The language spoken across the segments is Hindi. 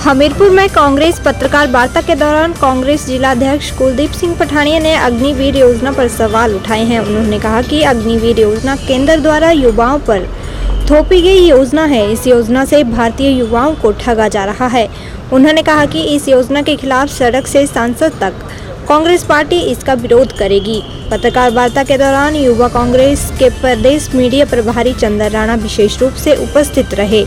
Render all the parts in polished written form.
हमीरपुर में कांग्रेस पत्रकार वार्ता के दौरान कांग्रेस जिला अध्यक्ष कुलदीप सिंह पठानिया ने अग्निवीर योजना पर सवाल उठाए हैं। उन्होंने कहा कि अग्निवीर योजना केंद्र द्वारा युवाओं पर थोपी गई योजना है। इस योजना से भारतीय युवाओं को ठगा जा रहा है। उन्होंने कहा कि इस योजना के खिलाफ सड़क से सांसद तक कांग्रेस पार्टी इसका विरोध करेगी। पत्रकार वार्ता के दौरान युवा कांग्रेस के प्रदेश मीडिया प्रभारी चंदन राणा विशेष रूप से उपस्थित रहे।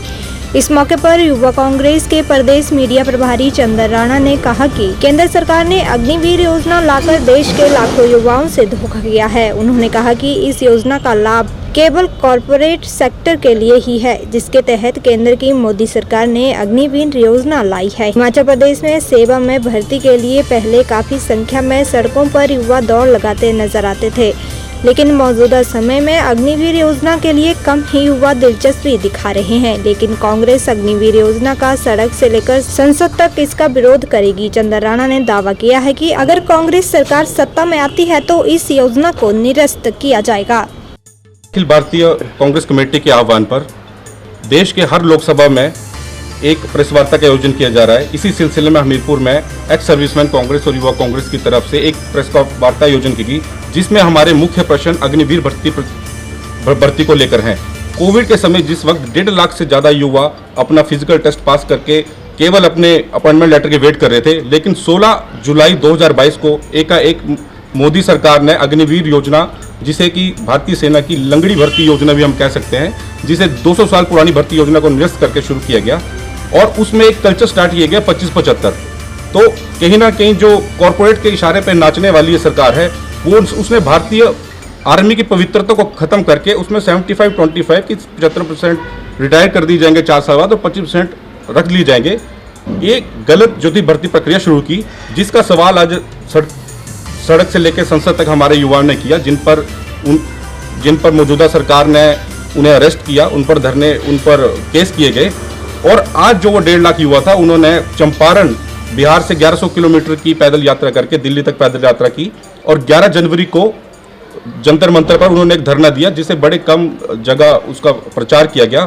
इस मौके पर युवा कांग्रेस के प्रदेश मीडिया प्रभारी चंदन राणा ने कहा कि केंद्र सरकार ने अग्निवीर योजना लाकर देश के लाखों युवाओं से धोखा किया है। उन्होंने कहा कि इस योजना का लाभ केवल कॉरपोरेट सेक्टर के लिए ही है, जिसके तहत केंद्र की मोदी सरकार ने अग्निवीर योजना लाई है। हिमाचल प्रदेश में सेवा में भर्ती के लिए पहले काफी संख्या में सड़कों पर युवा दौड़ लगाते नजर आते थे, लेकिन मौजूदा समय में अग्निवीर योजना के लिए कम ही युवा दिलचस्पी दिखा रहे हैं। लेकिन कांग्रेस अग्निवीर योजना का सड़क से लेकर संसद तक इसका विरोध करेगी। चंदन राणा ने दावा किया है कि अगर कांग्रेस सरकार सत्ता में आती है तो इस योजना को निरस्त किया जाएगा। अखिल भारतीय कांग्रेस कमेटी के आह्वान पर देश के हर लोकसभा में एक प्रेस वार्ता का आयोजन किया जा रहा है। इसी सिलसिले में हमीरपुर में एक्स सर्विसमैन कांग्रेस और युवा कांग्रेस की तरफ से एक प्रेस वार्ता आयोजन की गई, जिसमें हमारे मुख्य प्रश्न अग्निवीर भर्ती को लेकर हैं। कोविड के समय जिस वक्त 1.5 लाख से ज़्यादा युवा अपना फिजिकल टेस्ट पास करके केवल अपने अपॉइंटमेंट लेटर के वेट कर रहे थे, लेकिन 16 जुलाई 2022 को एकाएक मोदी सरकार ने अग्निवीर योजना, जिसे कि भारतीय सेना की लंगड़ी भर्ती योजना भी हम कह सकते हैं, जिसे 200 साल पुरानी भर्ती योजना को निरस्त करके शुरू किया गया और उसमें एक कल्चर स्टार्ट किया गया 25-75। तो कहीं ना कहीं जो कॉरपोरेट के इशारे पर नाचने वाली ये सरकार है, वो उसने भारतीय आर्मी की पवित्रता को खत्म करके उसमें 75-25 की 75% रिटायर कर दी जाएंगे 4 साल बाद और 25% रख ली जाएंगे। ये गलत जो थी भर्ती प्रक्रिया शुरू की, जिसका सवाल आज सड़क से लेकर संसद तक हमारे युवाओं ने किया, जिन पर मौजूदा सरकार ने उन्हें अरेस्ट किया, उन पर धरने, उन पर केस किए गए। और आज जो वो 1.5 लाख युवा था, उन्होंने चंपारण बिहार से 1100 किलोमीटर की पैदल यात्रा करके दिल्ली तक पैदल यात्रा की और 11 जनवरी को जंतर मंतर पर उन्होंने एक धरना दिया, जिसे बड़े कम जगह उसका प्रचार किया गया।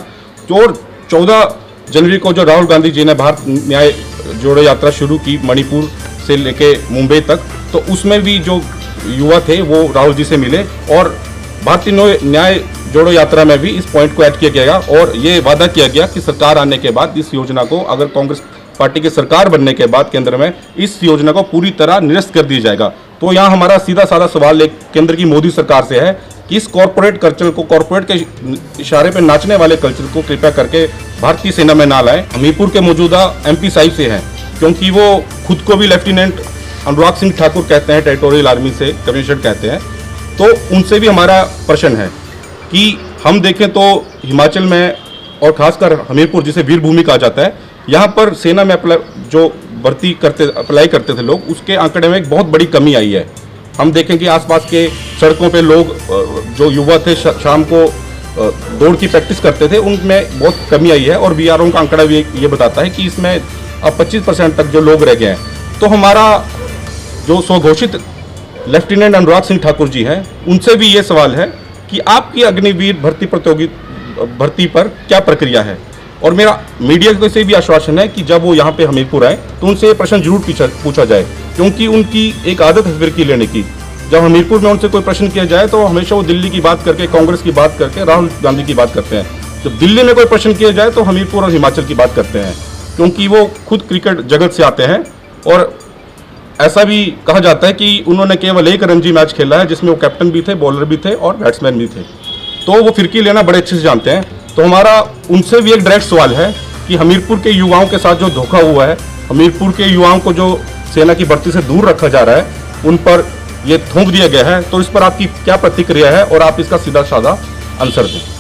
और 14 जनवरी को जो राहुल गांधी जी ने भारत न्याय जोड़ो यात्रा शुरू की मणिपुर से लेके मुंबई तक, तो उसमें भी जो युवा थे वो राहुल जी से मिले और भारतीय न्याय जोड़ो यात्रा में भी इस पॉइंट को ऐड किया गया और ये वादा किया गया कि सरकार आने के बाद इस योजना को, अगर कांग्रेस पार्टी की सरकार बनने के बाद केंद्र में, इस योजना को पूरी तरह निरस्त कर दिया जाएगा। तो यहाँ हमारा सीधा साधा सवाल एक केंद्र की मोदी सरकार से है कि इस कॉरपोरेट कल्चर को, कॉरपोरेट के इशारे पर नाचने वाले कल्चर को कृपया करके भारतीय सेना में ना लाएं। हमीरपुर के मौजूदा MP साहिब से हैं, क्योंकि वो खुद को भी लेफ्टिनेंट अनुराग सिंह ठाकुर कहते हैं, टेरिटोरियल आर्मी से कमिश्नर कहते हैं। तो उनसे भी हमारा प्रश्न है कि हम देखें तो हिमाचल में और खासकर हमीरपुर, जिसे वीर भूमि कहा जाता है, यहाँ पर सेना में जो भर्ती अप्लाई करते थे लोग, उसके आंकड़े में एक बहुत बड़ी कमी आई है। हम देखें कि आसपास के सड़कों पे लोग, जो युवा थे, शाम को दौड़ की प्रैक्टिस करते थे, उनमें बहुत कमी आई है। और VRO का आंकड़ा भी ये बताता है कि इसमें अब 25% तक जो लोग रह गए हैं। तो हमारा जो स्वघोषित लेफ्टिनेंट अनुराग सिंह ठाकुर जी हैं, उनसे भी ये सवाल है कि आपकी अग्निवीर भर्ती पर क्या प्रक्रिया है। और मेरा मीडिया से भी आश्वासन है कि जब वो यहाँ पे हमीरपुर आए तो उनसे ये प्रश्न जरूर पूछा जाए, क्योंकि उनकी एक आदत है फिरकी लेने की। जब हमीरपुर में उनसे कोई प्रश्न किया जाए तो हमेशा वो दिल्ली की बात करके, कांग्रेस की बात करके, राहुल गांधी की बात करते हैं। जब दिल्ली में कोई प्रश्न किया जाए तो हमीरपुर और हिमाचल की बात करते हैं, क्योंकि वो खुद क्रिकेट जगत से आते हैं। और ऐसा भी कहा जाता है कि उन्होंने केवल एक रणजी मैच खेला है, जिसमें वो कैप्टन भी थे, बॉलर भी थे और बैट्समैन भी थे। तो वो फिरकी लेना बड़े अच्छे से जानते हैं। तो हमारा उनसे भी एक डायरेक्ट सवाल है कि हमीरपुर के युवाओं के साथ जो धोखा हुआ है, हमीरपुर के युवाओं को जो सेना की भर्ती से दूर रखा जा रहा है, उन पर ये थोप दिया गया है, तो इस पर आपकी क्या प्रतिक्रिया है और आप इसका सीधा साधा आंसर दें।